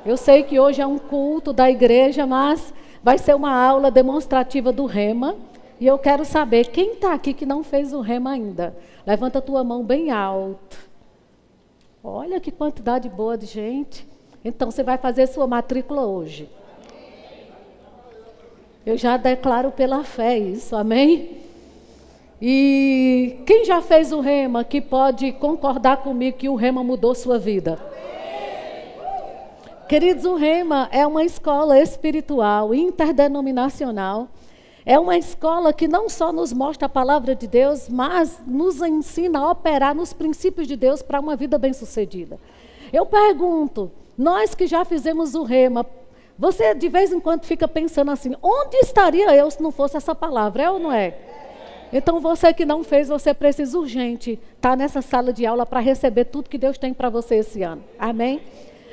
Eu sei que hoje é um culto da igreja, mas vai ser uma aula demonstrativa do rema. E eu quero saber, quem está aqui que não fez o rema ainda? Levanta a tua mão bem alto. Olha que quantidade boa de gente. Então, você vai fazer sua matrícula hoje. Eu já declaro pela fé isso, amém? E quem já fez o rema, que pode concordar comigo que o rema mudou sua vida? Queridos, o rema é uma escola espiritual, interdenominacional. É uma escola que não só nos mostra a palavra de Deus, mas nos ensina a operar nos princípios de Deus para uma vida bem-sucedida. Eu pergunto, nós que já fizemos o rema, você de vez em quando fica pensando assim, onde estaria eu se não fosse essa palavra, é ou não é? Então você que não fez, você precisa urgente estar nessa sala de aula para receber tudo que Deus tem para você esse ano. Amém?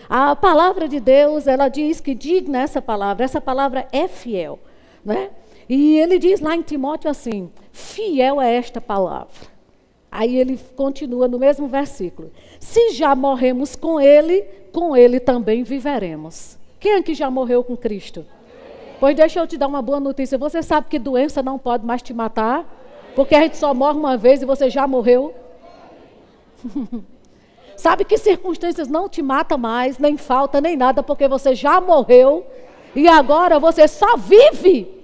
A palavra de Deus, ela diz que digna essa palavra é fiel, né? E ele diz lá em Timóteo assim, fiel é esta palavra. Aí ele continua no mesmo versículo. Se já morremos com ele também viveremos. Quem aqui já morreu com Cristo? Pois deixa eu te dar uma boa notícia. Você sabe que doença não pode mais te matar? Porque a gente só morre uma vez e você já morreu? Sabe que circunstâncias não te matam mais, nem falta, nem nada, porque você já morreu. E agora você só vive.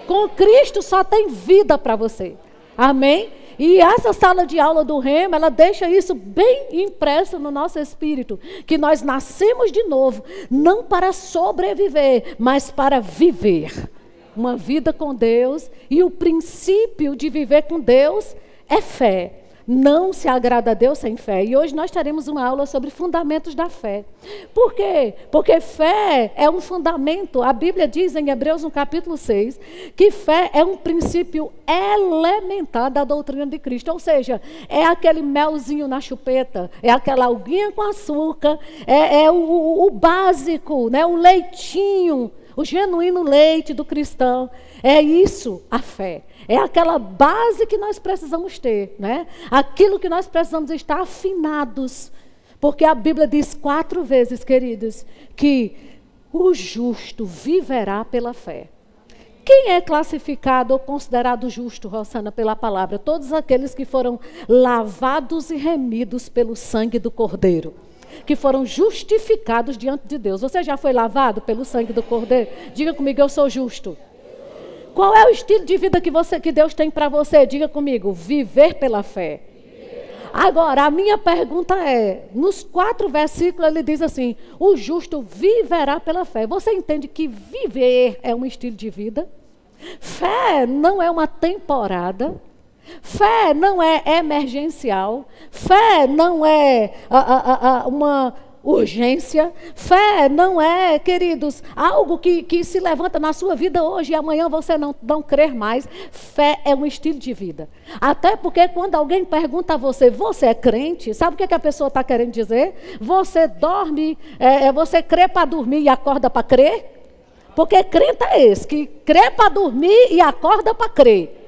Com Cristo só tem vida para você. Amém? E essa sala de aula do rema, ela deixa isso bem impresso no nosso espírito. Que nós nascemos de novo, não para sobreviver, mas para viver. Uma vida com Deus. E o princípio de viver com Deus é fé. Não se agrada a Deus sem fé. E hoje nós teremos uma aula sobre fundamentos da fé. Por quê? Porque fé é um fundamento. A Bíblia diz em Hebreus, no capítulo 6, que fé é um princípio elementar da doutrina de Cristo. Ou seja, é aquele melzinho na chupeta, é aquela aguinha com açúcar, é o básico, né? O leitinho, o genuíno leite do cristão. É isso a fé. É aquela base que nós precisamos ter, né? Aquilo que nós precisamos estar afinados. Porque a Bíblia diz 4 vezes, queridos, que o justo viverá pela fé. Quem é classificado ou considerado justo, Rosana, pela palavra? Todos aqueles que foram lavados e remidos pelo sangue do Cordeiro. Que foram justificados diante de Deus. Você já foi lavado pelo sangue do Cordeiro? Diga comigo, eu sou justo. Qual é o estilo de vida que Deus tem para você? Diga comigo, viver pela fé. Agora, a minha pergunta é, nos 4 versículos ele diz assim, o justo viverá pela fé. Você entende que viver é um estilo de vida? Fé não é uma temporada. Fé não é emergencial. Fé não é uma urgência. Fé não é, queridos, algo que se levanta na sua vida hoje e amanhã você não crer mais. Fé é um estilo de vida. Até porque quando alguém pergunta a você, você é crente? Sabe o que a pessoa está querendo dizer? Você dorme, você crê para dormir e acorda para crer? Porque crente é esse, que crê para dormir e acorda para crer.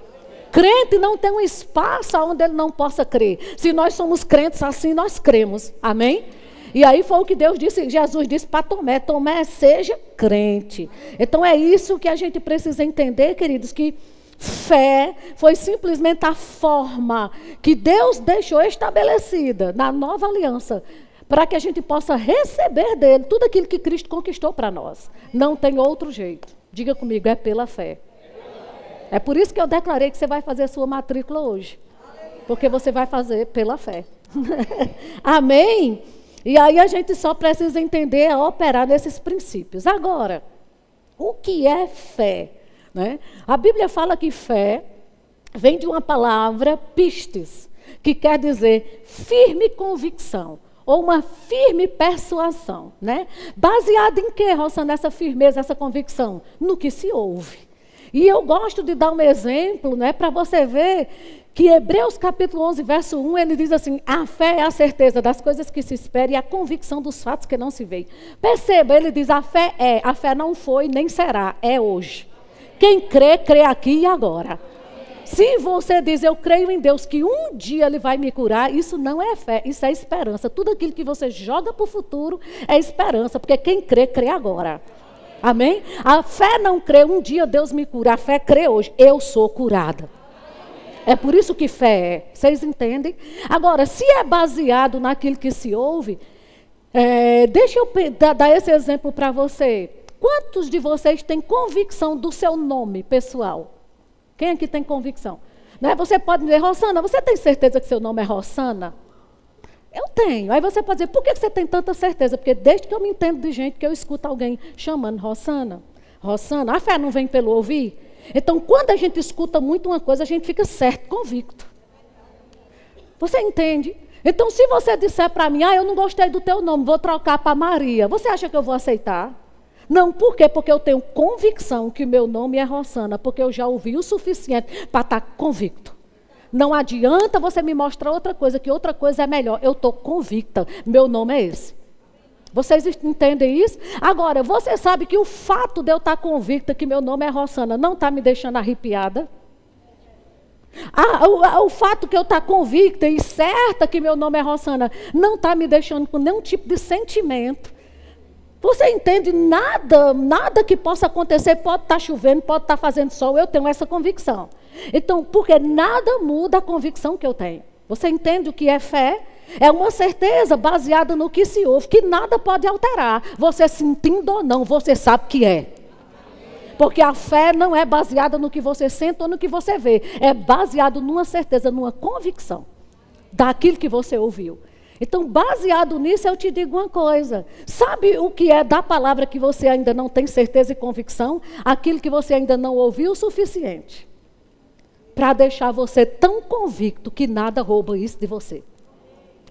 Crente não tem um espaço onde ele não possa crer. Se nós somos crentes assim, nós cremos. Amém? E aí foi o que Jesus disse para Tomé. Tomé, seja crente. Então é isso que a gente precisa entender, queridos, que fé foi simplesmente a forma que Deus deixou estabelecida na nova aliança para que a gente possa receber dele tudo aquilo que Cristo conquistou para nós. Não tem outro jeito. Diga comigo, é pela fé. É por isso que eu declarei que você vai fazer a sua matrícula hoje. Porque você vai fazer pela fé. Amém? E aí a gente só precisa entender a operar nesses princípios. Agora, o que é fé? Né? A Bíblia fala que fé vem de uma palavra pistes, que quer dizer firme convicção, ou uma firme persuasão. Né? Baseada em quê, Rosana, essa firmeza, essa convicção? No que se ouve. E eu gosto de dar um exemplo, né, para você ver que Hebreus capítulo 11, verso 1, ele diz assim, a fé é a certeza das coisas que se esperam e a convicção dos fatos que não se veem. Perceba, ele diz, a fé não foi nem será, é hoje. Quem crê, crê aqui e agora. Se você diz, eu creio em Deus que um dia Ele vai me curar, isso não é fé, isso é esperança. Tudo aquilo que você joga para o futuro é esperança, porque quem crê, crê agora. Amém? A fé não crê, um dia Deus me cura. A fé crê hoje, eu sou curada. É por isso que fé é. Vocês entendem? Agora, se é baseado naquilo que se ouve, deixa eu dar esse exemplo para você. Quantos de vocês têm convicção do seu nome pessoal? Quem aqui tem convicção? Não é? Você pode dizer, Rosana, você tem certeza que seu nome é Rosana? Eu tenho. Aí você pode dizer, por que você tem tanta certeza? Porque desde que eu me entendo de gente que eu escuto alguém chamando Rosana. Rosana, a fé não vem pelo ouvir? Então, quando a gente escuta muito uma coisa, a gente fica certo, convicto. Você entende? Então, se você disser para mim, eu não gostei do teu nome, vou trocar para Maria, você acha que eu vou aceitar? Não, por quê? Porque eu tenho convicção que meu nome é Rosana, porque eu já ouvi o suficiente para estar convicto. Não adianta você me mostrar outra coisa, que outra coisa é melhor. Eu estou convicta, meu nome é esse. Vocês entendem isso? Agora, você sabe que o fato de eu estar convicta que meu nome é Rosana não está me deixando arrepiada? O fato que eu estar convicta e certa que meu nome é Rosana não está me deixando com nenhum tipo de sentimento. Você entende? Nada que possa acontecer, pode estar chovendo, pode estar fazendo sol, eu tenho essa convicção. Então, porque nada muda a convicção que eu tenho. Você entende o que é fé? É uma certeza baseada no que se ouve, que nada pode alterar. Você sentindo ou não, você sabe que é. Porque a fé não é baseada no que você sente ou no que você vê. É baseado numa certeza, numa convicção daquilo que você ouviu. Então, baseado nisso, eu te digo uma coisa. Sabe o que é da palavra que você ainda não tem certeza e convicção? Aquilo que você ainda não ouviu o suficiente para deixar você tão convicto que nada rouba isso de você.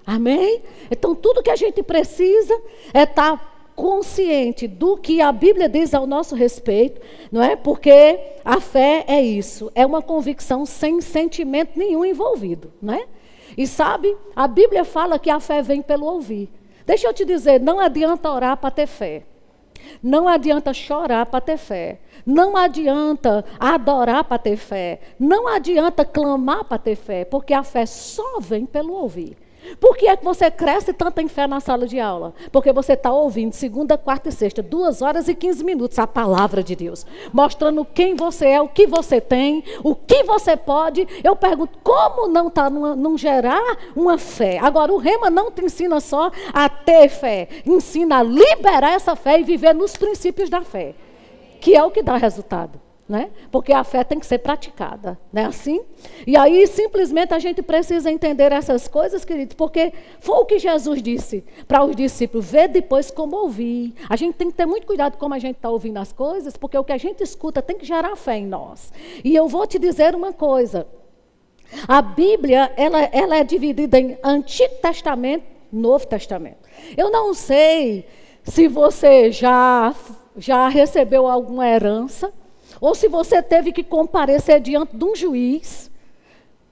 Amém? Então, tudo que a gente precisa é estar consciente do que a Bíblia diz ao nosso respeito, não é? Porque a fé é isso, é uma convicção sem sentimento nenhum envolvido, não é? E sabe, a Bíblia fala que a fé vem pelo ouvir. Deixa eu te dizer, não adianta orar para ter fé. Não adianta chorar para ter fé. Não adianta adorar para ter fé. Não adianta clamar para ter fé, porque a fé só vem pelo ouvir. Por que é que você cresce tanto em fé na sala de aula? Porque você está ouvindo segunda, quarta e sexta, 2 horas e 15 minutos a palavra de Deus, mostrando quem você é, o que você tem, o que você pode. Eu pergunto, como não gerar uma fé? Agora, o Rema não te ensina só a ter fé, ensina a liberar essa fé e viver nos princípios da fé, que é o que dá resultado. Né? Porque a fé tem que ser praticada, não é assim? E aí simplesmente a gente precisa entender essas coisas, queridos, porque foi o que Jesus disse para os discípulos, vê depois como ouvir. A gente tem que ter muito cuidado como a gente está ouvindo as coisas, porque o que a gente escuta tem que gerar fé em nós. E eu vou te dizer uma coisa, a Bíblia ela é dividida em Antigo Testamento e Novo Testamento. Eu não sei se você já recebeu alguma herança, ou se você teve que comparecer diante de um juiz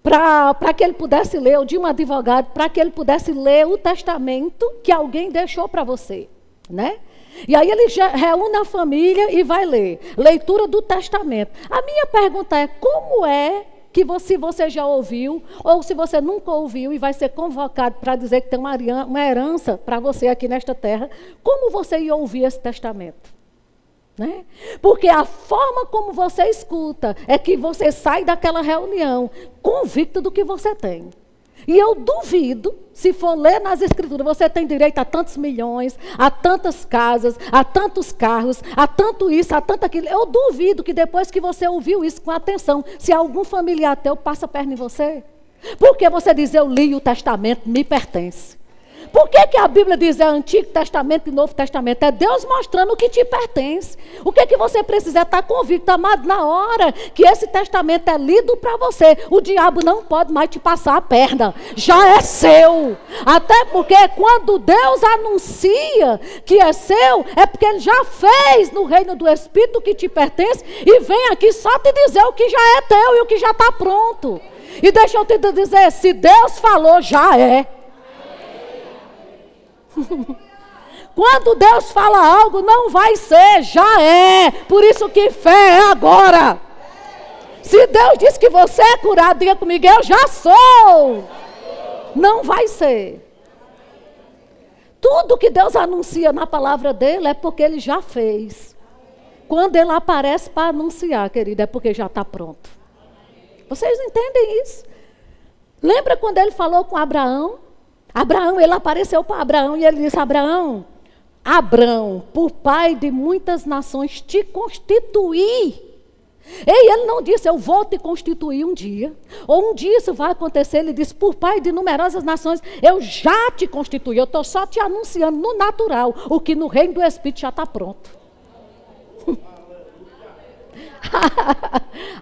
para que ele pudesse ler, ou de um advogado, para que ele pudesse ler o testamento que alguém deixou para você, né? E aí ele já reúne a família e vai ler. Leitura do testamento. A minha pergunta é, como é que se você já ouviu, ou se você nunca ouviu e vai ser convocado para dizer que tem uma herança para você aqui nesta terra, como você ia ouvir esse testamento? Né? Porque a forma como você escuta é que você sai daquela reunião convicto do que você tem. E eu duvido, se for ler nas escrituras, você tem direito a tantos milhões, a tantas casas, a tantos carros, a tanto isso, a tanto aquilo. Eu duvido que depois que você ouviu isso com atenção, se algum familiar teu passa a perna em você. Porque você diz, eu li o testamento, me pertence. Por que a Bíblia diz Antigo Testamento e Novo Testamento? É Deus mostrando o que te pertence. O que você precisa é estar convicto, amado, na hora que esse testamento é lido para você. O diabo não pode mais te passar a perna. Já é seu. Até porque quando Deus anuncia que é seu, é porque Ele já fez no reino do Espírito o que te pertence e vem aqui só te dizer o que já é teu e o que já está pronto. E deixa eu te dizer, se Deus falou, já é. Quando Deus fala algo, não vai ser, já é. Por isso que fé é agora. Se Deus diz que você é curado, diga comigo, eu já sou. Não vai ser. Tudo que Deus anuncia na palavra dele é porque ele já fez. Quando ele aparece para anunciar, querida, é porque já está pronto. Vocês entendem isso? Lembra quando ele falou com Abraão? Abraão, ele apareceu para Abraão e ele disse, Abraão, por pai de muitas nações, te constituí. Ei, ele não disse, eu vou te constituir um dia. Ou um dia isso vai acontecer. Ele disse, por pai de numerosas nações, eu já te constituí. Eu estou só te anunciando no natural, o que no reino do Espírito já está pronto.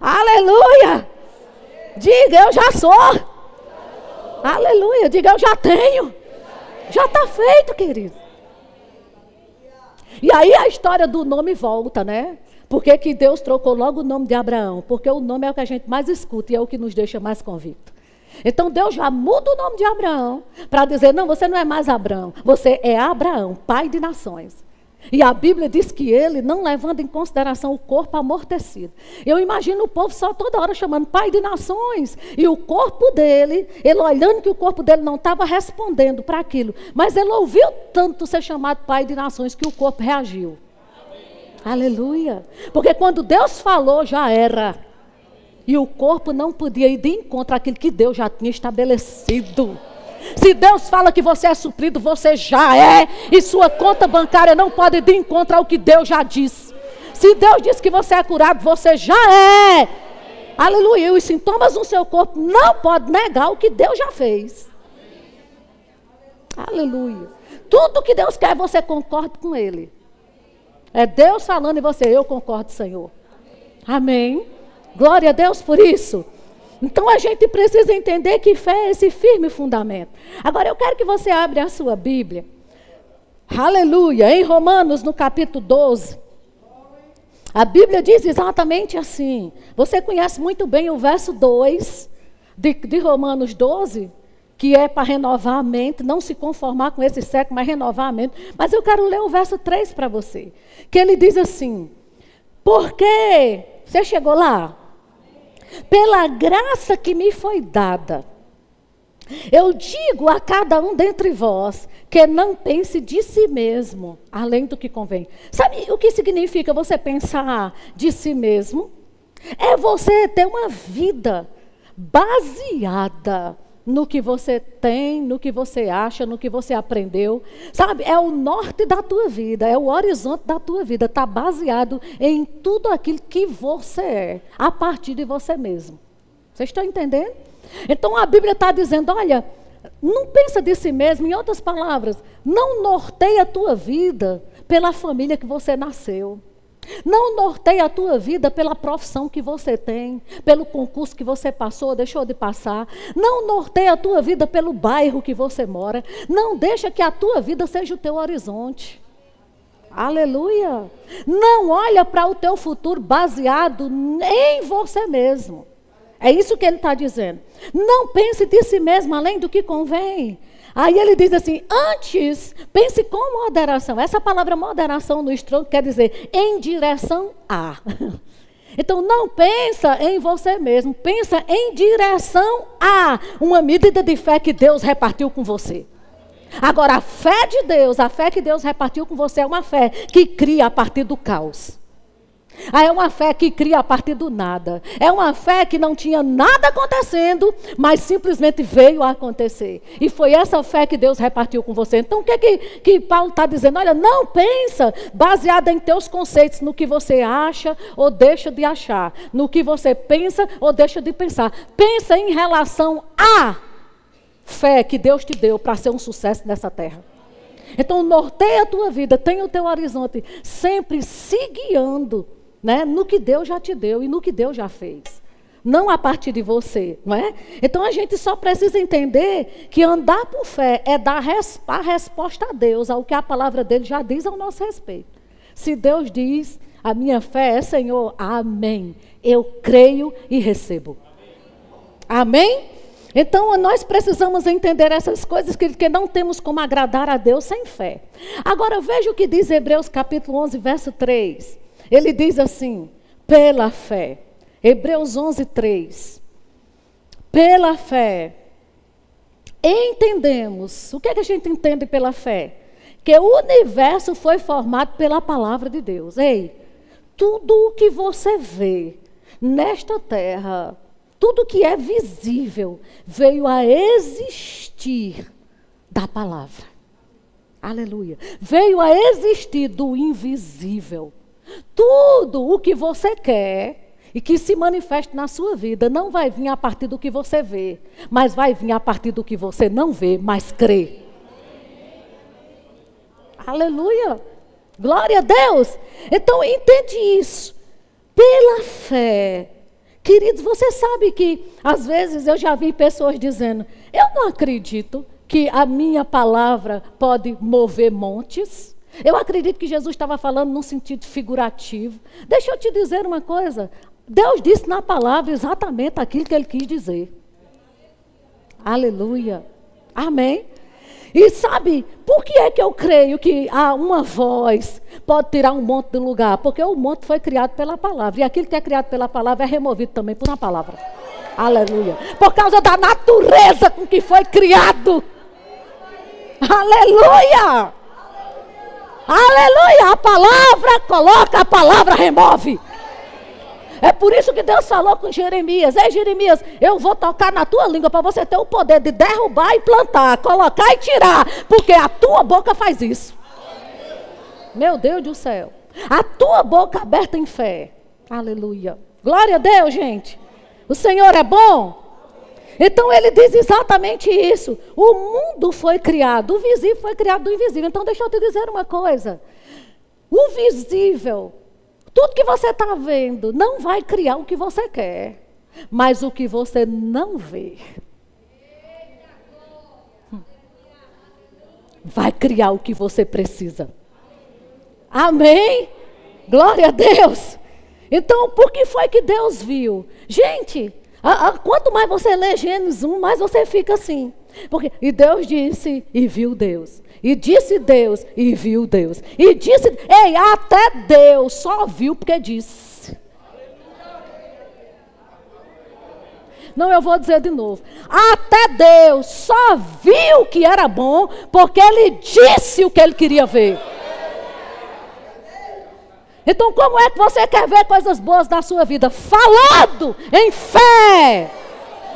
Aleluia! Diga, eu já sou. Aleluia, diga, eu já tenho. Já está feito, querido. E aí a história do nome volta, né? Por que Deus trocou logo o nome de Abraão? Porque o nome é o que a gente mais escuta e é o que nos deixa mais convicto. Então Deus já muda o nome de Abraão para dizer, não, você não é mais Abraão, você é Abraão, pai de nações. E a Bíblia diz que ele não levando em consideração o corpo amortecido. Eu imagino o povo só toda hora chamando pai de nações. E o corpo dele, ele olhando que o corpo dele não estava respondendo para aquilo. Mas ele ouviu tanto ser chamado pai de nações que o corpo reagiu. Aleluia. Porque quando Deus falou, já era. E o corpo não podia ir de encontro àquilo que Deus já tinha estabelecido. Se Deus fala que você é suprido, você já é. E sua conta bancária não pode ir de encontro ao que Deus já disse. Se Deus diz que você é curado, você já é. Aleluia. E os sintomas no seu corpo não podem negar o que Deus já fez. Aleluia. Tudo que Deus quer, você concorde com Ele. É Deus falando em você, eu concordo, Senhor. Amém. Glória a Deus por isso. Então a gente precisa entender que fé é esse firme fundamento. Agora eu quero que você abra a sua Bíblia. Aleluia. Em Romanos, no capítulo 12. A Bíblia diz exatamente assim. Você conhece muito bem o verso 2 de Romanos 12, que é para renovar a mente, não se conformar com esse século, mas renovar a mente. Mas eu quero ler o verso 3 para você. Que ele diz assim, porque, você chegou lá? Pela graça que me foi dada, eu digo a cada um dentre vós, que não pense de si mesmo, além do que convém. Sabe o que significa você pensar de si mesmo? É você ter uma vida baseada no que você tem, no que você acha, no que você aprendeu. Sabe, é o norte da tua vida, é o horizonte da tua vida. Está baseado em tudo aquilo que você é, a partir de você mesmo. Vocês estão entendendo? Então a Bíblia está dizendo, olha, não pensa de si mesmo, em outras palavras, não norteia a tua vida pela família que você nasceu. Não norteia a tua vida pela profissão que você tem, pelo concurso que você passou, deixou de passar. Não norteia a tua vida pelo bairro que você mora. Não deixa que a tua vida seja o teu horizonte. Aleluia. Não olha para o teu futuro baseado em você mesmo. É isso que ele está dizendo. Não pense de si mesmo além do que convém. Aí ele diz assim, antes, pense com moderação. Essa palavra moderação no Strong quer dizer em direção a. Então não pensa em você mesmo, pensa em direção a uma medida de fé que Deus repartiu com você. Agora a fé de Deus, a fé que Deus repartiu com você é uma fé que cria a partir do caos. É uma fé que cria a partir do nada. É uma fé que não tinha nada acontecendo, mas simplesmente veio a acontecer. E foi essa fé que Deus repartiu com você. Então o que Paulo está dizendo? Olha, não pensa baseada em teus conceitos, no que você acha ou deixa de achar. No que você pensa ou deixa de pensar. Pensa em relação à fé que Deus te deu para ser um sucesso nessa terra. Então norteia a tua vida, tenha o teu horizonte sempre se guiando, né, no que Deus já te deu e no que Deus já fez. Não a partir de você, não é? Então a gente só precisa entender que andar por fé é dar a resposta a Deus, ao que a palavra dele já diz ao nosso respeito. Se Deus diz, a minha fé é Senhor, amém. Eu creio e recebo. Amém? Então nós precisamos entender essas coisas que não temos como agradar a Deus sem fé. Agora veja o que diz Hebreus capítulo 11, verso 3. Ele diz assim, pela fé, Hebreus 11:3. Pela fé, entendemos. O que é que a gente entende pela fé? Que o universo foi formado pela palavra de Deus. Ei, tudo o que você vê nesta terra, tudo que é visível, veio a existir da palavra. Aleluia. Veio a existir do invisível. Tudo o que você quer e que se manifeste na sua vida não vai vir a partir do que você vê, mas vai vir a partir do que você não vê, mas crê. Aleluia. Glória a Deus. Então entende isso. Pela fé. Queridos, você sabe que às vezes eu já vi pessoas dizendo: eu não acredito que a minha palavra pode mover montes. Eu acredito que Jesus estava falando num sentido figurativo. Deixa eu te dizer uma coisa. Deus disse na palavra exatamente aquilo que Ele quis dizer. Aleluia. Amém. E sabe, por que é que eu creio que uma voz pode tirar um monte do lugar? Porque o monte foi criado pela palavra. E aquilo que é criado pela palavra é removido também por uma palavra. Aleluia. Por causa da natureza com que foi criado. Aleluia. Aleluia. A palavra coloca, a palavra remove. É por isso que Deus falou com Jeremias: ei, Jeremias, eu vou tocar na tua língua para você ter o poder de derrubar e plantar, colocar e tirar, porque a tua boca faz isso. Meu Deus do céu. A tua boca aberta em fé. Aleluia. Glória a Deus, gente. O Senhor é bom. Então ele diz exatamente isso. O mundo foi criado, o visível foi criado do invisível. Então deixa eu te dizer uma coisa. O visível, tudo que você está vendo, não vai criar o que você quer, mas o que você não vê vai criar o que você precisa. Amém? Glória a Deus. Então, por que foi que Deus viu? Gente, quanto mais você lê Gênesis 1, mais você fica assim. Porque, e Deus disse, e viu Deus. E disse Deus, e viu Deus. E disse, ei, até Deus só viu porque disse. Não, eu vou dizer de novo. Até Deus só viu que era bom porque Ele disse o que Ele queria ver. Então, como é que você quer ver coisas boas na sua vida? Falando em fé.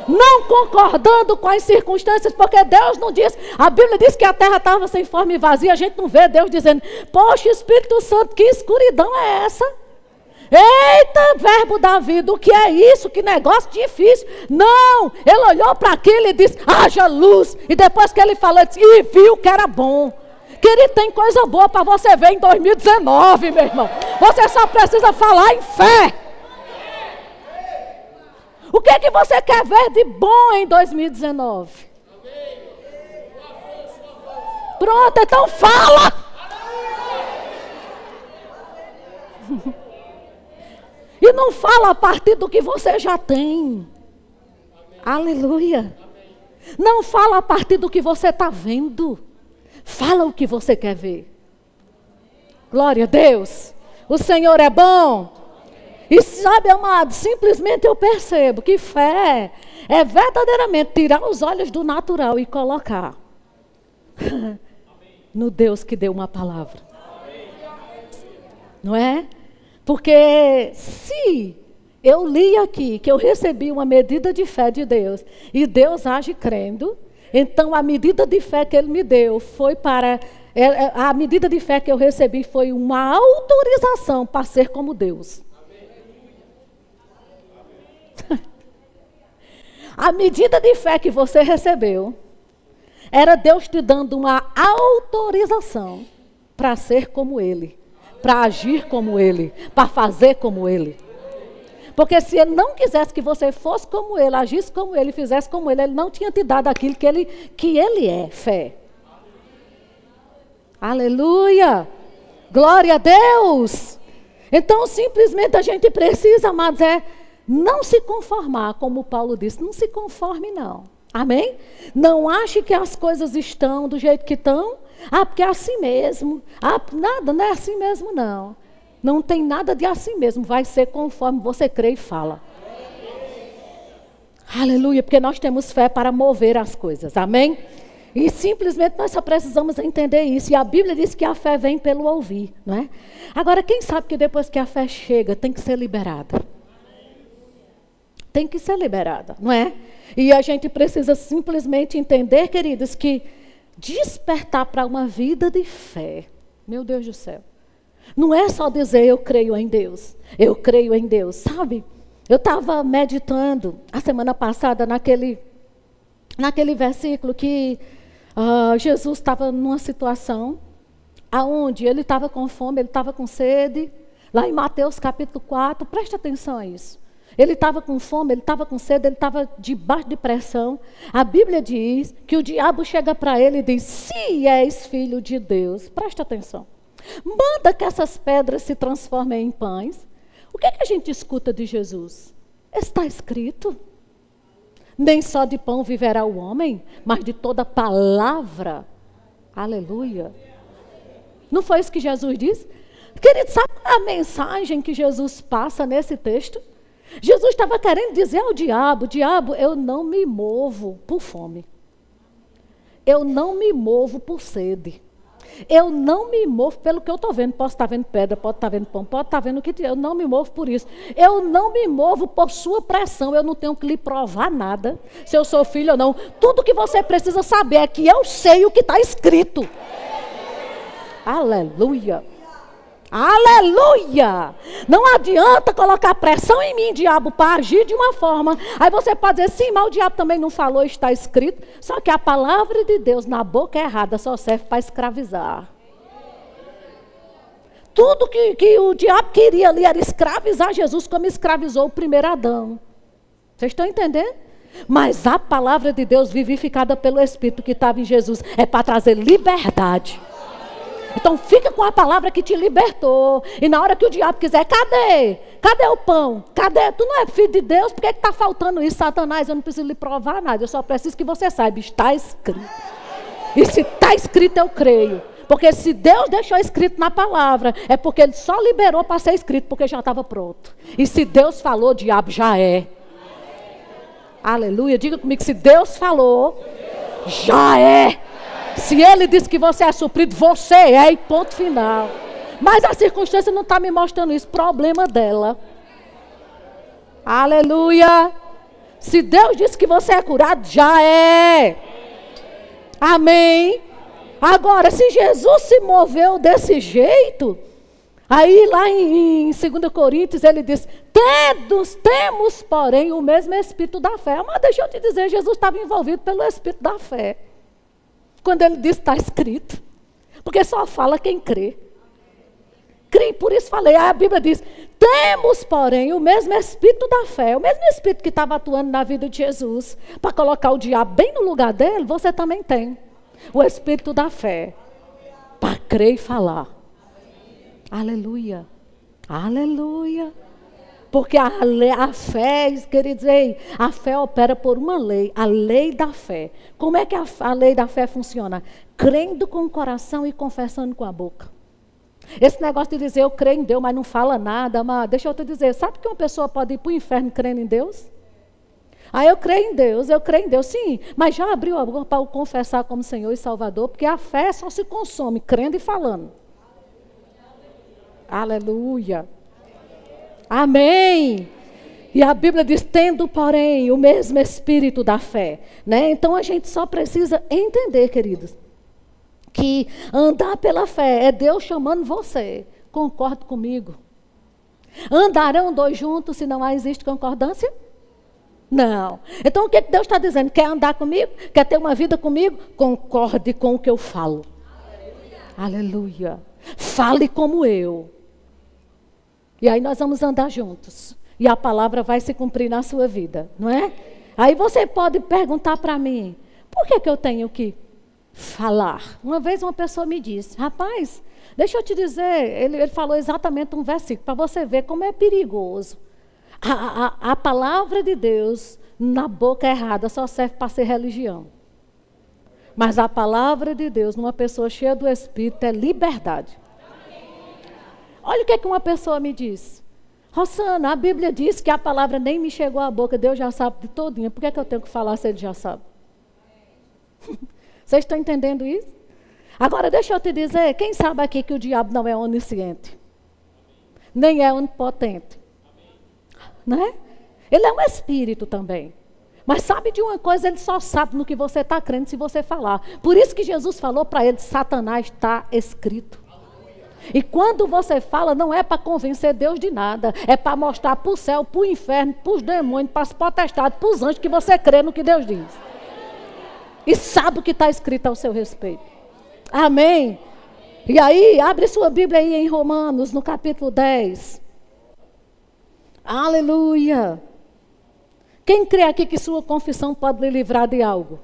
Não concordando com as circunstâncias, porque Deus não diz, a Bíblia diz que a terra estava sem forma e vazia, a gente não vê Deus dizendo, poxa, Espírito Santo, que escuridão é essa? Eita, verbo da vida, o que é isso? Que negócio difícil. Não, ele olhou para aquilo e disse, haja luz, e depois que ele falou, disse, e viu que era bom. Querido, tem coisa boa para você ver em 2019, meu irmão. Você só precisa falar em fé. O que é que você quer ver de bom em 2019? Pronto, então fala. E não fala a partir do que você já tem. Aleluia. Não fala a partir do que você está vendo. Fala o que você quer ver. Glória a Deus. O Senhor é bom. E sabe, amado, simplesmente eu percebo que fé é verdadeiramente tirar os olhos do natural e colocar no Deus que deu uma palavra. Não é? Porque se eu li aqui que eu recebi uma medida de fé de Deus e Deus age crendo, então a medida de fé que Ele me deu foi para... A medida de fé que eu recebi foi uma autorização para ser como Deus. A medida de fé que você recebeu era Deus te dando uma autorização para ser como Ele, para agir como Ele, para fazer como Ele. Porque se Ele não quisesse que você fosse como Ele, agisse como Ele, fizesse como Ele, Ele não tinha te dado aquilo que Ele é, fé. Aleluia! Glória a Deus! Então simplesmente a gente precisa, amados, não se conformar, como Paulo disse, não se conforme não. Amém? Não ache que as coisas estão do jeito que estão. Porque é assim mesmo. Nada, não é assim mesmo não. Não tem nada de assim mesmo. Vai ser conforme você crê e fala. Aleluia, porque nós temos fé para mover as coisas, amém? E simplesmente nós só precisamos entender isso. E a Bíblia diz que a fé vem pelo ouvir, não é? Agora, quem sabe que depois que a fé chega, tem que ser liberada? Tem que ser liberada, não é? E a gente precisa simplesmente entender, queridos, que despertar para uma vida de fé, meu Deus do céu, não é só dizer eu creio em Deus, sabe? Eu estava meditando a semana passada naquele versículo que Jesus estava numa situação onde ele estava com fome, ele estava com sede, lá em Mateus capítulo 4, presta atenção a isso. Ele estava com fome, ele estava com sede, ele estava debaixo de pressão. A Bíblia diz que o diabo chega para ele e diz, se és filho de Deus, presta atenção, manda que essas pedras se transformem em pães. O que é que a gente escuta de Jesus? Está escrito, nem só de pão viverá o homem, mas de toda palavra. Aleluia. Não foi isso que Jesus disse? Querido, sabe a mensagem que Jesus passa nesse texto? Jesus estava querendo dizer ao diabo, eu não me movo por fome. Eu não me movo por sede. Eu não me movo pelo que eu estou vendo. Posso estar vendo pedra, pode estar vendo pão, pode estar vendo o que tiver. Eu não me movo por isso. Eu não me movo por sua pressão. Eu não tenho que lhe provar nada, se eu sou filho ou não. Tudo que você precisa saber é que eu sei o que está escrito. Aleluia. Aleluia! Não adianta colocar pressão em mim, diabo, para agir de uma forma. Aí você pode dizer, sim, mas o diabo também não falou, está escrito. Só que a palavra de Deus na boca errada só serve para escravizar. Tudo que o diabo queria ali era escravizar Jesus, como escravizou o primeiro Adão. Vocês estão entendendo? Mas a palavra de Deus vivificada pelo Espírito que estava em Jesus é para trazer liberdade. Então fica com a palavra que te libertou. E na hora que o diabo quiser, cadê? Cadê o pão? Cadê? Tu não é filho de Deus? Por que está faltando isso, Satanás? Eu não preciso lhe provar nada. Eu só preciso que você saiba, está escrito. E se está escrito, eu creio. Porque se Deus deixou escrito na palavra, é porque Ele só liberou para ser escrito, porque já estava pronto. E se Deus falou, diabo, já é. Aleluia. Diga comigo, se Deus falou, já é. Se Ele disse que você é suprido, você é, e ponto final. Mas a circunstância não está me mostrando isso. Problema dela. Aleluia. Se Deus disse que você é curado, já é. Amém. Agora, se Jesus se moveu desse jeito, aí lá em 2 Coríntios ele diz, temos, porém, o mesmo Espírito da fé. Mas deixa eu te dizer, Jesus estava envolvido pelo Espírito da fé. Quando ele diz, está escrito. Porque só fala quem crê. Crê, por isso falei, a Bíblia diz, temos, porém, o mesmo Espírito da fé. O mesmo Espírito que estava atuando na vida de Jesus. Para colocar o diabo bem no lugar dele, você também tem. O Espírito da fé. Para crer e falar. Aleluia. Aleluia. Porque a fé, queridos, a fé opera por uma lei, a lei da fé. Como é que a lei da fé funciona? Crendo com o coração e confessando com a boca. Esse negócio de dizer eu creio em Deus, mas não fala nada, mas deixa eu te dizer, sabe que uma pessoa pode ir para o inferno crendo em Deus? Eu creio em Deus, sim, mas já abriu a boca para o confessar como Senhor e Salvador, porque a fé só se consome crendo e falando. Aleluia. Amém. E a Bíblia diz, tendo, porém, o mesmo Espírito da fé. Né? Então a gente só precisa entender, queridos, que andar pela fé é Deus chamando você. Concorde comigo. Andarão dois juntos se não existe concordância? Não. Então o que Deus está dizendo? Quer andar comigo? Quer ter uma vida comigo? Concorde com o que eu falo. Aleluia. Fale como eu. E aí nós vamos andar juntos. E a palavra vai se cumprir na sua vida, não é? Aí você pode perguntar para mim, por que eu tenho que falar? Uma vez uma pessoa me disse, rapaz, deixa eu te dizer, ele falou exatamente um versículo, para você ver como é perigoso. A palavra de Deus na boca errada só serve para ser religião. Mas a palavra de Deus numa pessoa cheia do Espírito é liberdade. Olha o que uma pessoa me disse. Rosana, a Bíblia diz que a palavra nem me chegou à boca, Deus já sabe de todinha. Por que é que eu tenho que falar se Ele já sabe? Vocês estão entendendo isso? Agora deixa eu te dizer, quem sabe aqui que o diabo não é onisciente? Nem é onipotente. Né? Ele é um espírito também. Mas sabe de uma coisa, ele só sabe no que você está crendo se você falar. Por isso que Jesus falou para ele, Satanás está escrito. E quando você fala, não é para convencer Deus de nada. É para mostrar para o céu, para o inferno, para os demônios, para as potestades, para os anjos que você crê no que Deus diz. E sabe o que está escrito ao seu respeito. Amém? E aí, abre sua Bíblia aí em Romanos, no capítulo 10. Aleluia! Quem crê aqui que sua confissão pode lhe livrar de algo?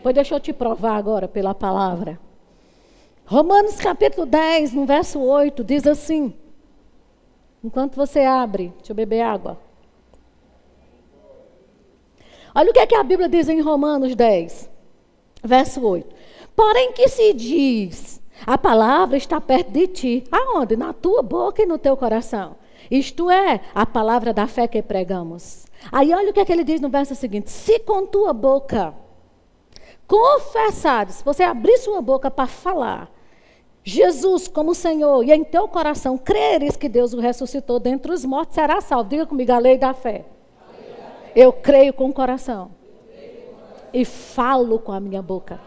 Pois deixa eu te provar agora pela palavra. Romanos capítulo 10, no verso 8, diz assim. Enquanto você abre, deixa eu beber água. Olha o que é que a Bíblia diz em Romanos 10, verso 8. Porém que se diz, a palavra está perto de ti. Aonde? Na tua boca e no teu coração. Isto é, a palavra da fé que pregamos. Aí olha o que é que ele diz no verso seguinte. Se com tua boca confessares, você abrir sua boca para falar, Jesus como Senhor, e em teu coração creres que Deus o ressuscitou dentre os mortos, será salvo. Diga comigo, a lei da fé. Eu creio com o coração. E falo com a minha boca.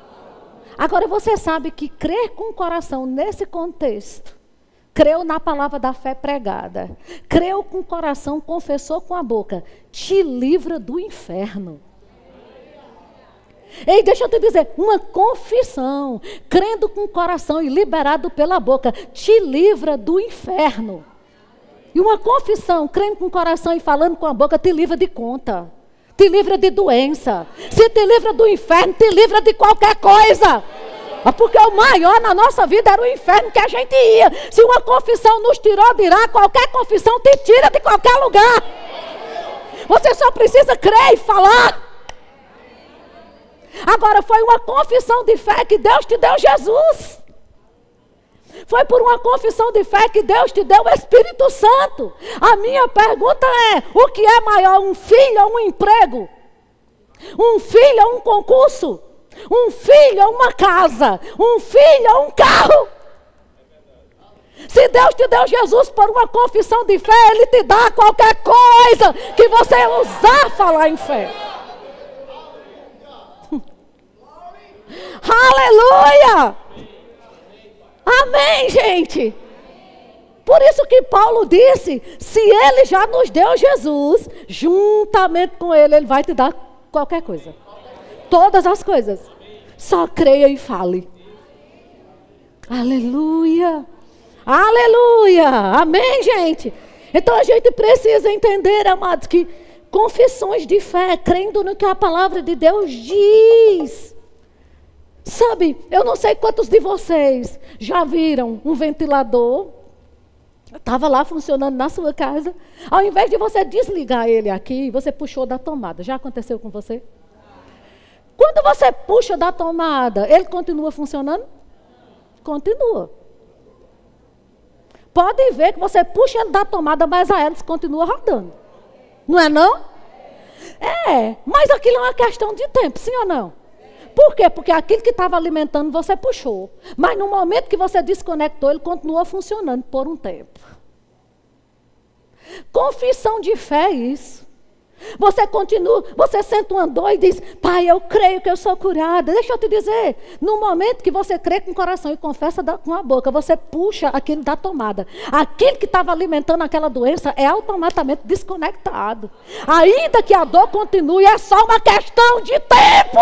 Agora você sabe que crer com o coração nesse contexto, creu na palavra da fé pregada, creu com o coração, confessou com a boca, te livra do inferno. Ei, deixa eu te dizer, uma confissão, crendo com o coração e liberado pela boca, te livra do inferno. E uma confissão, crendo com o coração e falando com a boca, te livra de conta, te livra de doença. Se te livra do inferno, te livra de qualquer coisa. Porque o maior na nossa vida era o inferno que a gente ia. Se uma confissão nos tirou de lá, qualquer confissão te tira de qualquer lugar. Você só precisa crer e falar. Agora, foi uma confissão de fé que Deus te deu Jesus. Foi por uma confissão de fé que Deus te deu o Espírito Santo. A minha pergunta é, o que é maior, um filho ou um emprego? Um filho ou um concurso? Um filho ou uma casa? Um filho ou um carro? Se Deus te deu Jesus por uma confissão de fé, Ele te dá qualquer coisa que você usar falar em fé. Aleluia! Amém, gente? Por isso que Paulo disse, se Ele já nos deu Jesus, juntamente com Ele vai te dar qualquer coisa. Todas as coisas. Só creia e fale. Aleluia! Aleluia! Amém, gente? Então a gente precisa entender, amados, que confissões de fé, crendo no que a palavra de Deus diz. Sabe, eu não sei quantos de vocês já viram um ventilador, estava lá funcionando na sua casa, ao invés de você desligar ele aqui, você puxou da tomada. Já aconteceu com você? Quando você puxa da tomada, ele continua funcionando? Continua. Pode ver que você puxa ele da tomada, mas a hélice continua rodando. Não é não? É, mas aquilo é uma questão de tempo, sim ou não? Por quê? Porque aquilo que estava alimentando você puxou. Mas no momento que você desconectou, ele continua funcionando por um tempo. Confissão de fé é isso. Você continua, você senta uma dor e diz, Pai, eu creio que eu sou curada. Deixa eu te dizer, no momento que você crê com o coração e confessa com a boca, você puxa aquilo da tomada. Aquilo que estava alimentando aquela doença é automaticamente desconectado. Ainda que a dor continue, é só uma questão de tempo.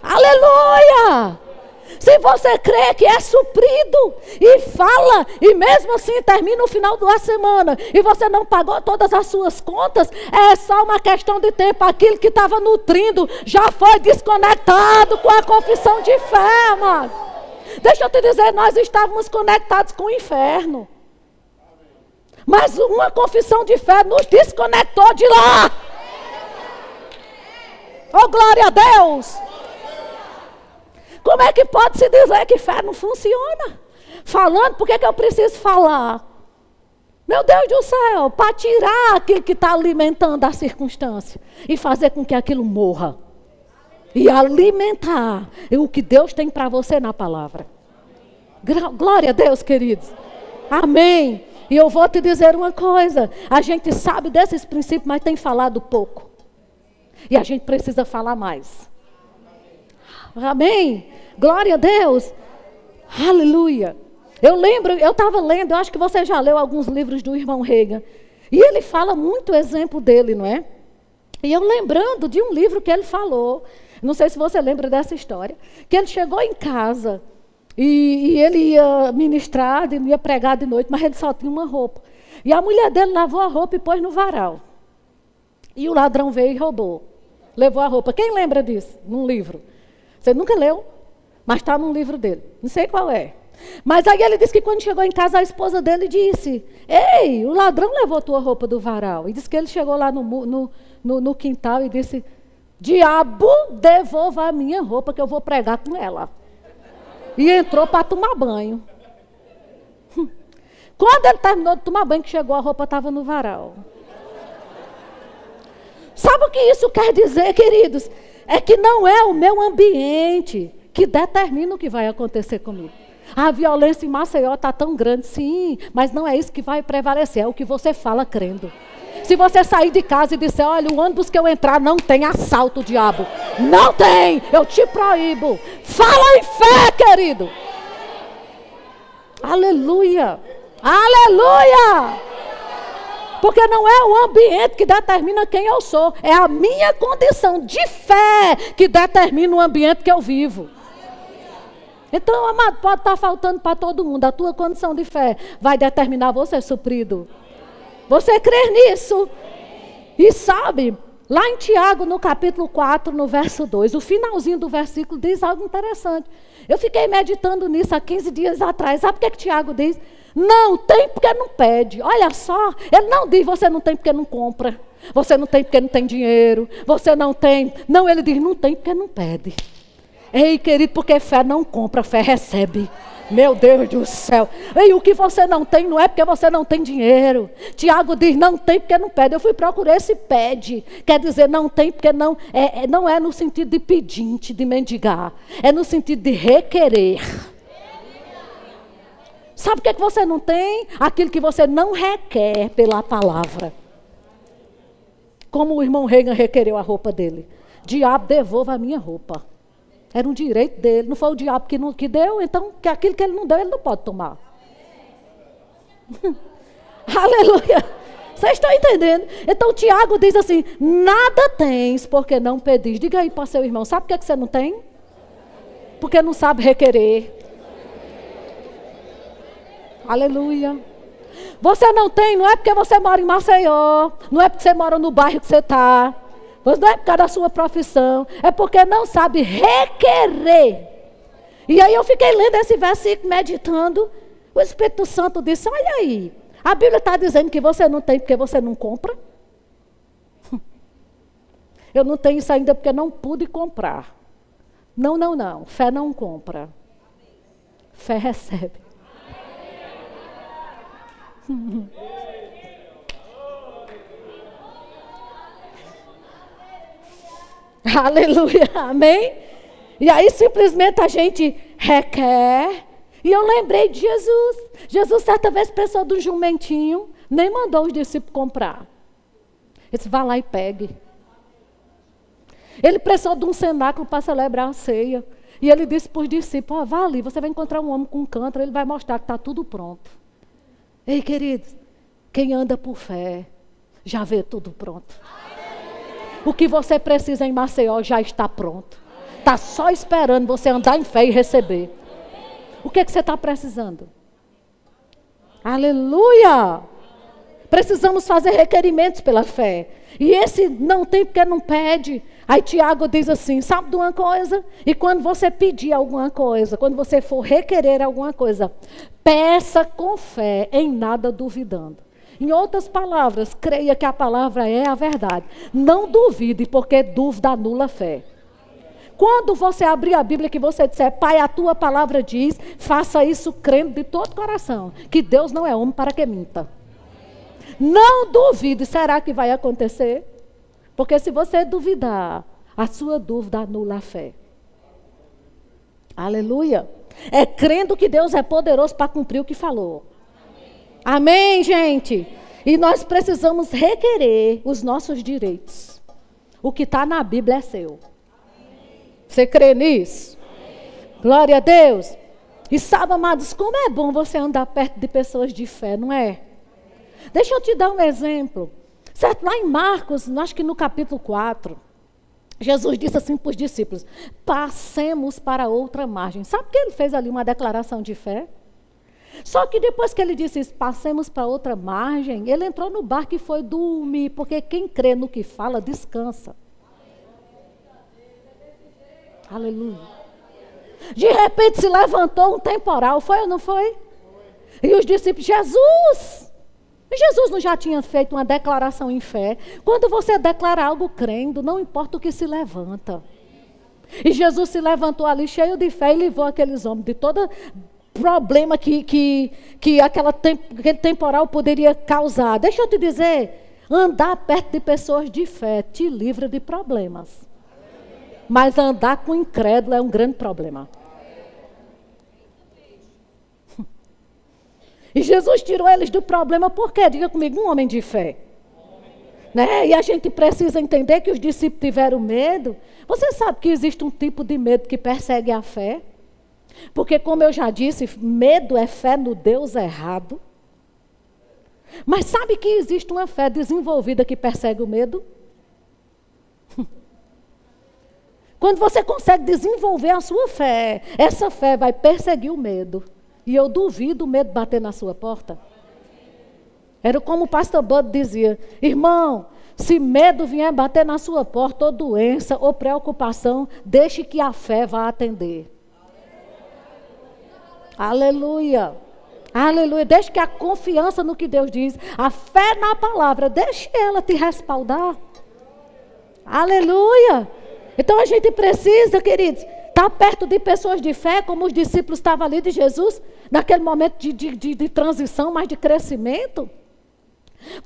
Aleluia! Se você crê que é suprido e fala, e mesmo assim termina o final da semana e você não pagou todas as suas contas, é só uma questão de tempo. Aquilo que estava nutrindo já foi desconectado com a confissão de fé, amado. Deixa eu te dizer, nós estávamos conectados com o inferno. Mas uma confissão de fé nos desconectou de lá. Oh, glória a Deus! Como é que pode se dizer que fé não funciona? Falando, por que eu preciso falar? Meu Deus do céu, para tirar aquilo que está alimentando a circunstância e fazer com que aquilo morra. E alimentar o que Deus tem para você na palavra. Glória a Deus, queridos. Amém. E eu vou te dizer uma coisa. A gente sabe desses princípios, mas tem falado pouco. E a gente precisa falar mais. Amém. Glória a Deus. Aleluia. Eu lembro, eu estava lendo, eu acho que você já leu alguns livros do irmão Reagan. E ele fala muito o exemplo dele, não é? E eu lembrando de um livro que ele falou, não sei se você lembra dessa história, que ele chegou em casa e ele ia ministrar, ia pregar de noite, mas ele só tinha uma roupa. E a mulher dele lavou a roupa e pôs no varal. E o ladrão veio e roubou. Levou a roupa. Quem lembra disso? Num livro. Você nunca leu, mas está num livro dele. Não sei qual é. Mas aí ele disse que quando chegou em casa, a esposa dele disse: ei, o ladrão levou tua roupa do varal. E disse que ele chegou lá no quintal e disse: diabo, devolva a minha roupa que eu vou pregar com ela. E entrou para tomar banho. Quando ele terminou de tomar banho, que chegou, a roupa estava no varal. Sabe o que isso quer dizer, queridos? É que não é o meu ambiente que determina o que vai acontecer comigo. A violência em Maceió está tão grande, sim, mas não é isso que vai prevalecer, é o que você fala crendo. Se você sair de casa e disser: olha, o ônibus que eu entrar não tem assalto, diabo. Não tem, eu te proíbo. Fala em fé, querido. Aleluia. Aleluia. Porque não é o ambiente que determina quem eu sou, é a minha condição de fé que determina o ambiente que eu vivo. Então, amado, pode estar faltando para todo mundo. A tua condição de fé vai determinar você suprido. Você crê nisso? E sabe, lá em Tiago, no capítulo 4, no verso 2, o finalzinho do versículo diz algo interessante. Eu fiquei meditando nisso há 15 dias atrás. Sabe o que Tiago diz? Não tem porque não pede. Olha só, ele não diz você não tem porque não compra. Você não tem porque não tem dinheiro. Você não tem. Não, ele diz não tem porque não pede. Ei, querido, porque fé não compra, fé recebe. Meu Deus do céu. E o que você não tem não é porque você não tem dinheiro. Tiago diz não tem porque não pede. Eu fui procurar esse pede. Quer dizer, não tem porque não não é no sentido de pedinte, de mendigar. É no sentido de requerer. Sabe o que é que você não tem? Aquilo que você não requer pela palavra. Como o irmão Reagan requereu a roupa dele. Diabo, devolva a minha roupa. Era um direito dele, não foi o diabo que deu, então que aquilo que ele não deu, ele não pode tomar. Aleluia! Vocês estão entendendo? Então Tiago diz assim: nada tens porque não pedis. Diga aí para seu irmão, sabe por que você não tem? Porque não sabe requerer. Aleluia! Você não tem, não é porque você mora em Maceió, não é porque você mora no bairro que você está. Não é por causa da sua profissão, é porque não sabe requerer. E aí eu fiquei lendo esse versículo, meditando. O Espírito Santo disse: olha aí, a Bíblia está dizendo que você não tem porque você não compra. Eu não tenho isso ainda porque não pude comprar. Não, não, não, fé não compra. Fé recebe. Aleluia, amém? E aí simplesmente a gente requer. E eu lembrei de Jesus. Jesus certa vez pensou de um jumentinho, nem mandou os discípulos comprar. Ele disse: vá lá e pegue. Ele precisou de um cenáculo para celebrar a ceia. E ele disse para os discípulos: vá ali, você vai encontrar um homem com um cântaro, ele vai mostrar que está tudo pronto. Ei, queridos, quem anda por fé, já vê tudo pronto. O que você precisa em Maceió já está pronto. Está só esperando você andar em fé e receber. O que é que você está precisando? Aleluia! Precisamos fazer requerimentos pela fé. E esse não tem porque não pede. Aí Tiago diz assim: sabe de uma coisa? E quando você pedir alguma coisa, quando você for requerer alguma coisa, peça com fé, em nada duvidando. Em outras palavras, creia que a palavra é a verdade. Não duvide, porque dúvida anula a fé. Quando você abrir a Bíblia que você disser, Pai, a tua palavra diz, faça isso crendo de todo coração, que Deus não é homem para que minta. Não duvide, será que vai acontecer? Porque se você duvidar, a sua dúvida anula a fé. Aleluia. É crendo que Deus é poderoso para cumprir o que falou. Amém, gente? E nós precisamos requerer os nossos direitos. O que está na Bíblia é seu. Você crê nisso? Glória a Deus. E sabe, amados, como é bom você andar perto de pessoas de fé, não é? Deixa eu te dar um exemplo. Certo? Lá em Marcos, acho que no capítulo 4, Jesus disse assim para os discípulos, passemos para outra margem. Sabe que ele fez ali uma declaração de fé? Só que depois que ele disse isso, passemos para outra margem, ele entrou no barco e foi dormir, porque quem crê no que fala, descansa. Aleluia. De repente se levantou um temporal, foi ou não foi? E os discípulos, Jesus não já tinha feito uma declaração em fé? Quando você declara algo crendo, não importa o que se levanta. E Jesus se levantou ali cheio de fé e livrou aqueles homens de todo problema que aquele temporal poderia causar. Deixa eu te dizer, andar perto de pessoas de fé te livra de problemas. Mas andar com incrédulo é um grande problema. E Jesus tirou eles do problema por quê? Diga comigo, um homem de fé. Né? E a gente precisa entender que os discípulos tiveram medo. Você sabe que existe um tipo de medo que persegue a fé? Porque, como eu já disse, medo é fé no Deus errado. Mas sabe que existe uma fé desenvolvida que persegue o medo? Quando você consegue desenvolver a sua fé, essa fé vai perseguir o medo. E eu duvido o medo bater na sua porta. Era como o pastor Bud dizia, irmão, se medo vier bater na sua porta, ou doença, ou preocupação, deixe que a fé vá atender. Aleluia. Aleluia. Deixe que a confiança no que Deus diz, a fé na palavra, deixe ela te respaldar. Aleluia. Então a gente precisa, queridos, estar perto de pessoas de fé, como os discípulos estavam ali de Jesus, naquele momento de transição, mas de crescimento.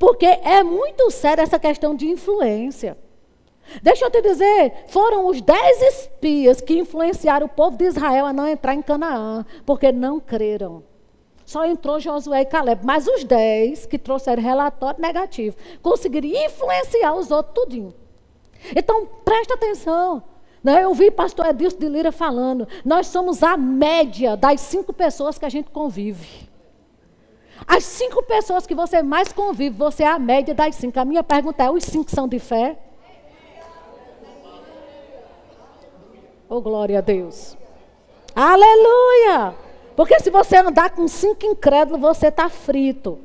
Porque é muito séria essa questão de influência. Deixa eu te dizer, foram os 10 espias que influenciaram o povo de Israel a não entrar em Canaã, porque não creram. Só entrou Josué e Caleb, mas os 10 que trouxeram relatório negativo, conseguiram influenciar os outros tudinho. Então, presta atenção. Né? Eu vi pastor Edilson de Lira falando, nós somos a média das 5 pessoas que a gente convive. As 5 pessoas que você mais convive, você é a média das 5. A minha pergunta é, os 5 são de fé? Oh, glória a Deus. Aleluia! Porque se você andar com 5 incrédulos, você está frito.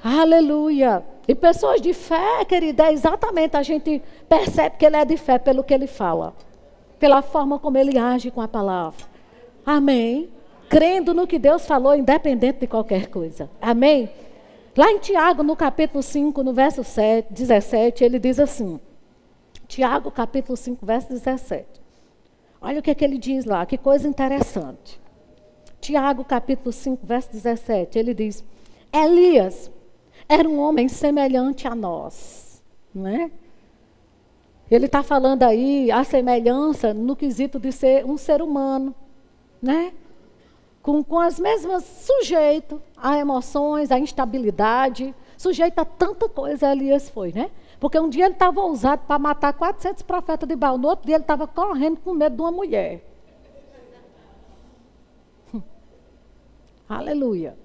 Aleluia! E pessoas de fé, querida, exatamente, a gente percebe que ele é de fé pelo que ele fala. Pela forma como ele age com a palavra. Amém? Crendo no que Deus falou, independente de qualquer coisa. Amém? Lá em Tiago, no capítulo 5, no verso 17, ele diz assim. Tiago, capítulo 5, verso 17. Olha o que ele diz lá, que coisa interessante. Tiago, capítulo 5, verso 17, ele diz, Elias era um homem semelhante a nós, não é? Ele está falando aí a semelhança no quesito de ser um ser humano, né? Com as mesmas, sujeito a emoções, a instabilidade, sujeito a tanta coisa Elias foi, né? Porque um dia ele estava ousado para matar 400 profetas de Baal, no outro dia ele estava correndo com medo de uma mulher. Aleluia.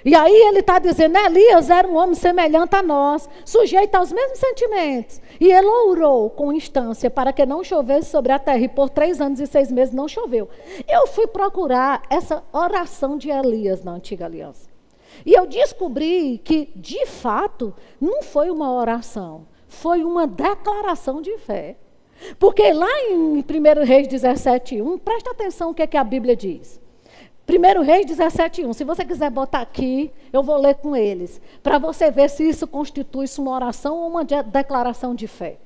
E aí ele está dizendo, Elias era um homem semelhante a nós, sujeito aos mesmos sentimentos. E ele orou com instância para que não chovesse sobre a terra. E por 3 anos e 6 meses não choveu. Eu fui procurar essa oração de Elias na antiga aliança. E eu descobri que, de fato, não foi uma oração. Foi uma declaração de fé. Porque lá em 1 Reis 17:1, presta atenção o que é que a Bíblia diz. 1 Reis 17:1, se você quiser botar aqui, eu vou ler com eles, para você ver se isso constitui uma oração ou uma declaração de fé.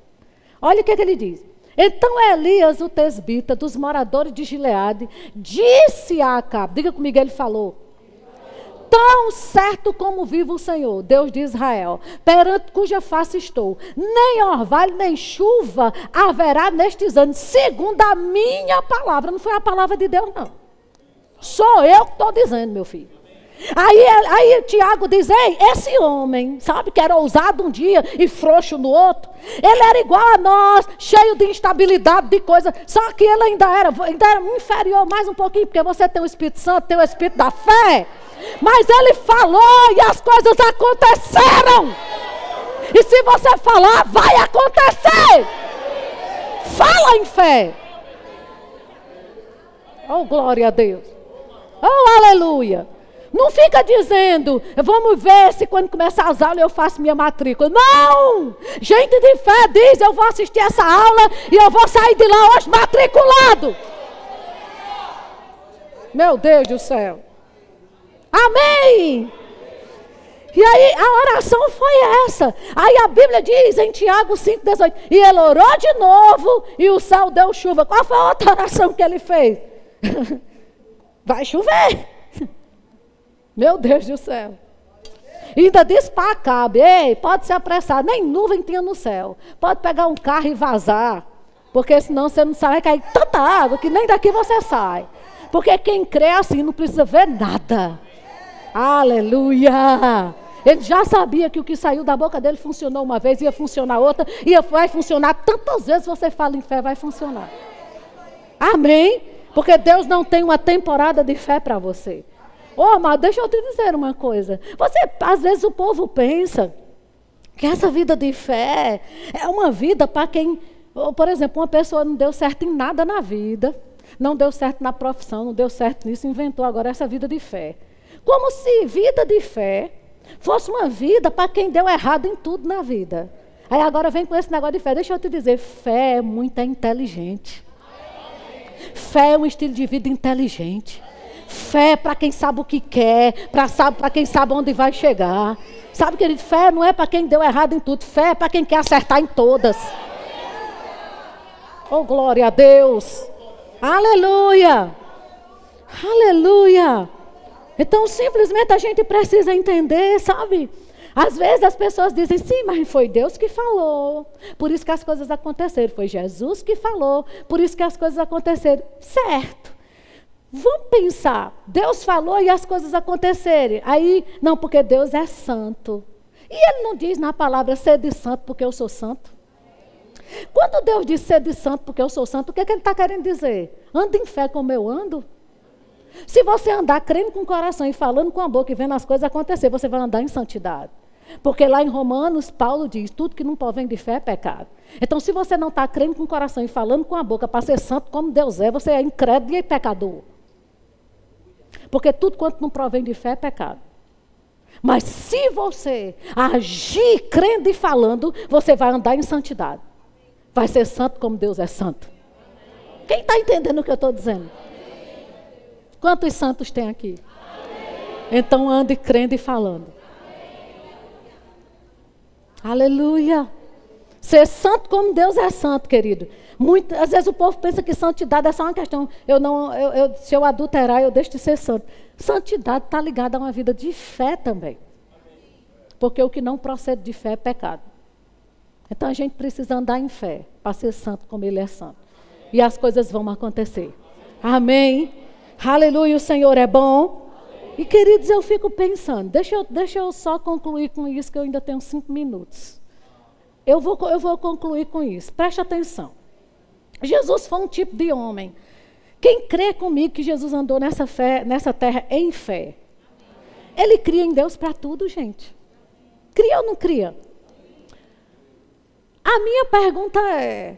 Olha o que ele diz. Então Elias, o tesbita, dos moradores de Gileade, disse a Acabe, diga comigo, ele falou: tão certo como vive o Senhor, Deus de Israel, perante cuja face estou, nem orvalho, nem chuva haverá nestes anos, segundo a minha palavra. Não foi a palavra de Deus, não. Sou eu que estou dizendo, meu filho. Aí Tiago diz: ei, esse homem, sabe, que era ousado um dia e frouxo no outro, ele era igual a nós, cheio de instabilidade, de coisa, só que ele ainda era inferior mais um pouquinho, porque você tem o Espírito Santo, tem o Espírito da fé, mas ele falou e as coisas aconteceram. E se você falar, vai acontecer. Fala em fé. Oh, glória a Deus. Oh, aleluia. Não fica dizendo: vamos ver se quando começar as aulas eu faço minha matrícula. Não! Gente de fé diz: eu vou assistir essa aula e eu vou sair de lá hoje matriculado. Meu Deus do céu. Amém! E aí a oração foi essa. Aí a Bíblia diz em Tiago 5,18: e ele orou de novo e o céu deu chuva. Qual foi a outra oração que ele fez? Vai chover. Meu Deus do céu. E ainda disse para Acabe: ei, pode se apressar, nem nuvem tinha no céu. Pode pegar um carro e vazar, porque senão você não sai, vai cair tanta água que nem daqui você sai. Porque quem crê assim não precisa ver nada. Aleluia. Ele já sabia que o que saiu da boca dele funcionou uma vez, ia funcionar outra, vai funcionar tantas vezes. Você fala em fé, vai funcionar. Amém? Porque Deus não tem uma temporada de fé para você. Ô, amado, deixa eu te dizer uma coisa. Às vezes o povo pensa que essa vida de fé é uma vida para quem, por exemplo, uma pessoa não deu certo em nada na vida, não deu certo na profissão, não deu certo nisso, inventou agora essa vida de fé. Como se vida de fé fosse uma vida para quem deu errado em tudo na vida. Aí agora vem com esse negócio de fé. Deixa eu te dizer, fé é muito inteligente. Fé é um estilo de vida inteligente. Fé para quem sabe o que quer, para quem sabe onde vai chegar. Sabe, querido, fé não é para quem deu errado em tudo, fé é para quem quer acertar em todas. Oh, glória a Deus. Aleluia. Aleluia. Então, simplesmente a gente precisa entender, sabe? Às vezes as pessoas dizem: sim, mas foi Deus que falou, por isso que as coisas aconteceram. Foi Jesus que falou, por isso que as coisas aconteceram. Certo. Vamos pensar, Deus falou e as coisas aconteceram. Aí, não, porque Deus é santo. E Ele não diz na palavra: sede santo porque eu sou santo. Quando Deus diz sede santo porque eu sou santo, o que Ele está querendo dizer? Anda em fé como eu ando. Se você andar crendo com o coração e falando com a boca e vendo as coisas acontecer, você vai andar em santidade. Porque lá em Romanos, Paulo diz: tudo que não provém de fé é pecado. Então, se você não está crendo com o coração e falando com a boca para ser santo como Deus é, você é incrédulo e pecador. Porque tudo quanto não provém de fé é pecado. Mas se você agir crendo e falando, você vai andar em santidade. Vai ser santo como Deus é santo. Quem está entendendo o que eu estou dizendo? Quantos santos tem aqui? Então ande crendo e falando. Aleluia. Ser santo como Deus é santo, querido. Às vezes o povo pensa que santidade é só uma questão. Se eu adulterar, eu deixo de ser santo. Santidade está ligada a uma vida de fé também. Porque o que não procede de fé é pecado. Então a gente precisa andar em fé para ser santo como Ele é santo. E as coisas vão acontecer. Amém. Aleluia, o Senhor é bom. E queridos, eu fico pensando, deixa eu só concluir com isso, que eu ainda tenho 5 minutos. Eu vou concluir com isso, preste atenção. Jesus foi um tipo de homem. Quem crê comigo que Jesus andou nessa terra em fé? Ele cria em Deus para tudo, gente. Cria ou não cria? A minha pergunta é: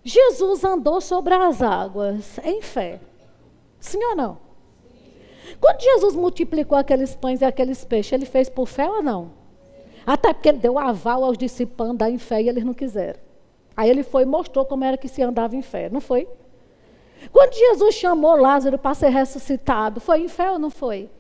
Jesus andou sobre as águas em fé? Sim ou não? Quando Jesus multiplicou aqueles pães e aqueles peixes, Ele fez por fé ou não? Até porque Ele deu aval aos discípulos a andar em fé e eles não quiseram. Aí Ele foi e mostrou como era que se andava em fé, não foi? Quando Jesus chamou Lázaro para ser ressuscitado, foi em fé ou não foi?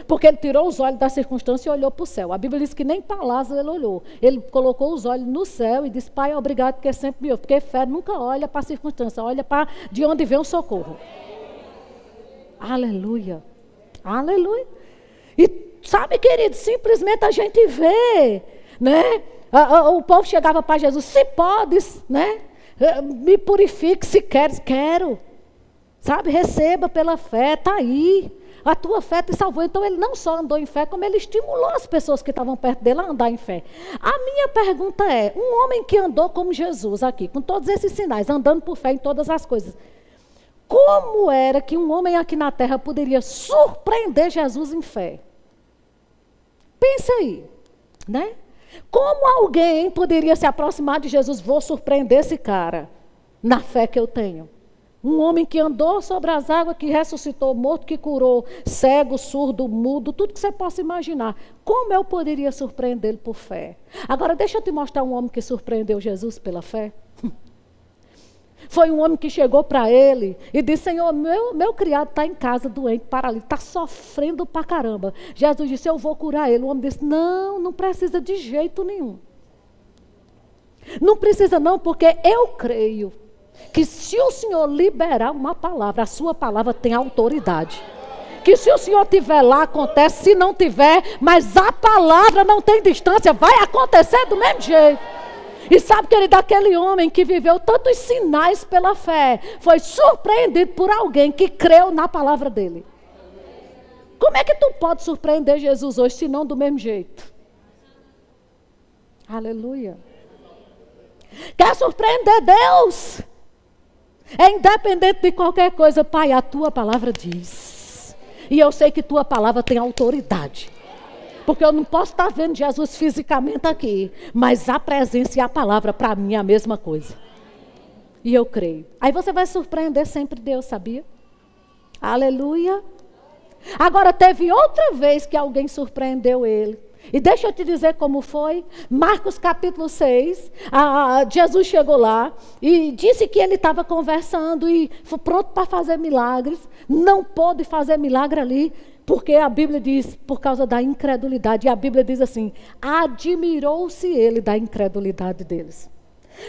Porque ele tirou os olhos da circunstância e olhou para o céu. A Bíblia diz que nem para Lázaro ele olhou. Ele colocou os olhos no céu e disse, Pai, obrigado, porque sempre me ouve. Porque fé nunca olha para a circunstância, olha para de onde vem o socorro. Aleluia. Aleluia. E sabe, querido, simplesmente a gente vê, né? O povo chegava para Jesus, se podes, né? Me purifique se queres. Quero. Sabe, receba pela fé, está aí. A tua fé te salvou. Então ele não só andou em fé, como ele estimulou as pessoas que estavam perto dele a andar em fé. A minha pergunta é, um homem que andou como Jesus aqui, com todos esses sinais, andando por fé em todas as coisas, como era que um homem aqui na terra poderia surpreender Jesus em fé? Pensa aí, né? Como alguém poderia se aproximar de Jesus? Vou surpreender esse cara na fé que eu tenho. Um homem que andou sobre as águas, que ressuscitou morto, que curou cego, surdo, mudo, tudo que você possa imaginar. Como eu poderia surpreendê-lo por fé? Agora, deixa eu te mostrar um homem que surpreendeu Jesus pela fé. Foi um homem que chegou para ele e disse, Senhor, meu criado está em casa doente, paralítico, está sofrendo pra caramba. Jesus disse, eu vou curar ele. O homem disse, não precisa de jeito nenhum. Não precisa não, porque eu creio que se o Senhor liberar uma palavra, a sua palavra tem autoridade. Que se o Senhor tiver lá, acontece, se não tiver, mas a palavra não tem distância, vai acontecer do mesmo jeito. E sabe, querido, aquele homem que viveu tantos sinais pela fé, foi surpreendido por alguém que creu na palavra dele. Como é que tu pode surpreender Jesus hoje, se não do mesmo jeito? Aleluia. Quer surpreender Deus? É independente de qualquer coisa, Pai, a tua palavra diz. E eu sei que tua palavra tem autoridade. Porque eu não posso estar vendo Jesus fisicamente aqui, mas a presença e a palavra para mim é a mesma coisa. E eu creio. Aí você vai surpreender sempre Deus, sabia? Aleluia. Agora teve outra vez que alguém surpreendeu ele. E deixa eu te dizer como foi. Marcos capítulo 6, Jesus chegou lá e disse que ele estava conversando e foi pronto para fazer milagres. Não pôde fazer milagre ali, porque a Bíblia diz, por causa da incredulidade. E a Bíblia diz assim, admirou-se ele da incredulidade deles.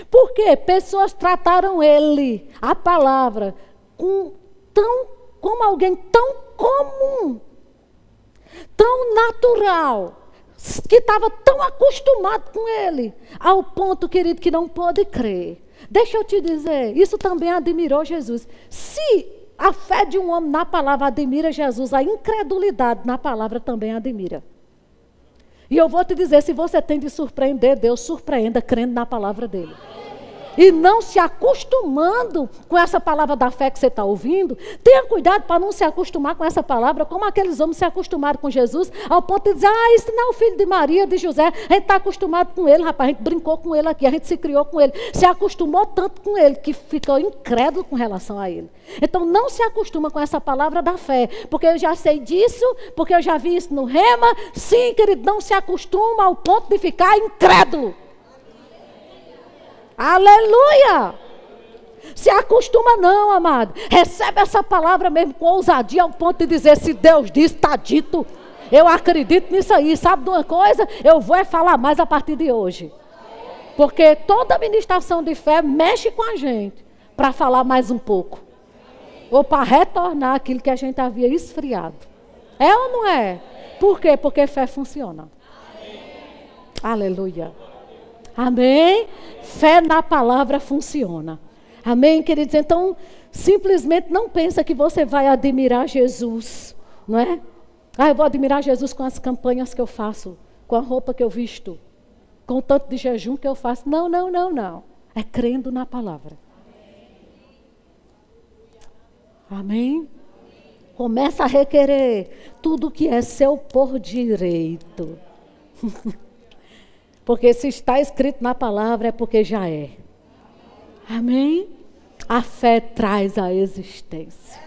Por quê? Pessoas trataram ele, a palavra, como alguém tão comum, tão natural, que estava tão acostumado com ele, ao ponto, querido, que não pôde crer. Deixa eu te dizer, isso também admirou Jesus. Se a fé de um homem na palavra admira Jesus, a incredulidade na palavra também admira. E eu vou te dizer, se você tem de surpreender Deus, surpreenda crendo na palavra dele. E não se acostumando com essa palavra da fé que você está ouvindo. Tenha cuidado para não se acostumar com essa palavra, como aqueles homens se acostumaram com Jesus, ao ponto de dizer, esse não é o filho de Maria, de José. A gente está acostumado com ele, rapaz, a gente brincou com ele aqui, a gente se criou com ele. Se acostumou tanto com ele, que ficou incrédulo com relação a ele. Então não se acostuma com essa palavra da fé, porque eu já sei disso, porque eu já vi isso no Rema. Sim, querido, não se acostuma ao ponto de ficar incrédulo. Aleluia! Se acostuma não, amado. Recebe essa palavra mesmo com ousadia, ao ponto de dizer, se Deus diz, está dito. Eu acredito nisso aí. Sabe de uma coisa? Eu vou falar mais a partir de hoje. Porque toda ministração de fé mexe com a gente para falar mais um pouco. Ou para retornar aquilo que a gente havia esfriado. É ou não é? Por quê? Porque fé funciona. Aleluia. Amém? Fé na palavra funciona. Amém, queridos? Então, simplesmente não pensa que você vai admirar Jesus, não é? Eu vou admirar Jesus com as campanhas que eu faço, com a roupa que eu visto, com o tanto de jejum que eu faço. Não, não, não, não. É crendo na palavra. Amém? Começa a requerer tudo que é seu por direito. Porque se está escrito na palavra é porque já é. Amém? A fé traz à existência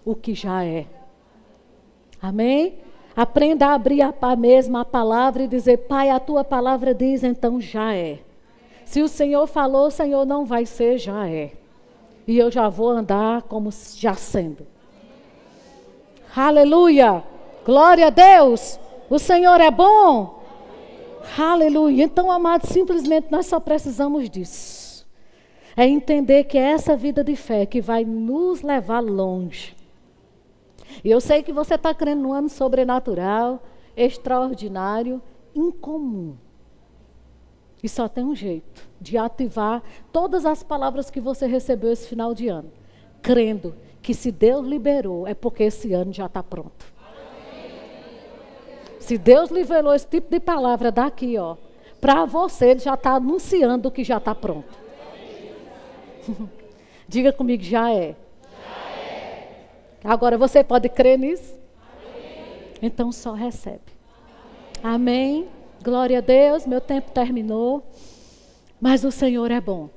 o que já é. Amém? Aprenda a abrir mesmo a palavra e dizer, Pai, a tua palavra diz, então já é. Se o Senhor falou, o Senhor não vai ser, já é. E eu já vou andar como já sendo. Aleluia! Glória a Deus. O Senhor é bom. Aleluia. Então, amados, simplesmente nós só precisamos disso. É entender que é essa vida de fé que vai nos levar longe. E eu sei que você está crendo num ano sobrenatural, extraordinário, incomum. E só tem um jeito de ativar todas as palavras que você recebeu esse final de ano. Crendo que se Deus liberou, é porque esse ano já está pronto. Se Deus liberou esse tipo de palavra daqui, ó, para você, Ele já está anunciando que já está pronto. Diga comigo, já é. Agora você pode crer nisso? Então só recebe. Amém. Glória a Deus, meu tempo terminou. Mas o Senhor é bom.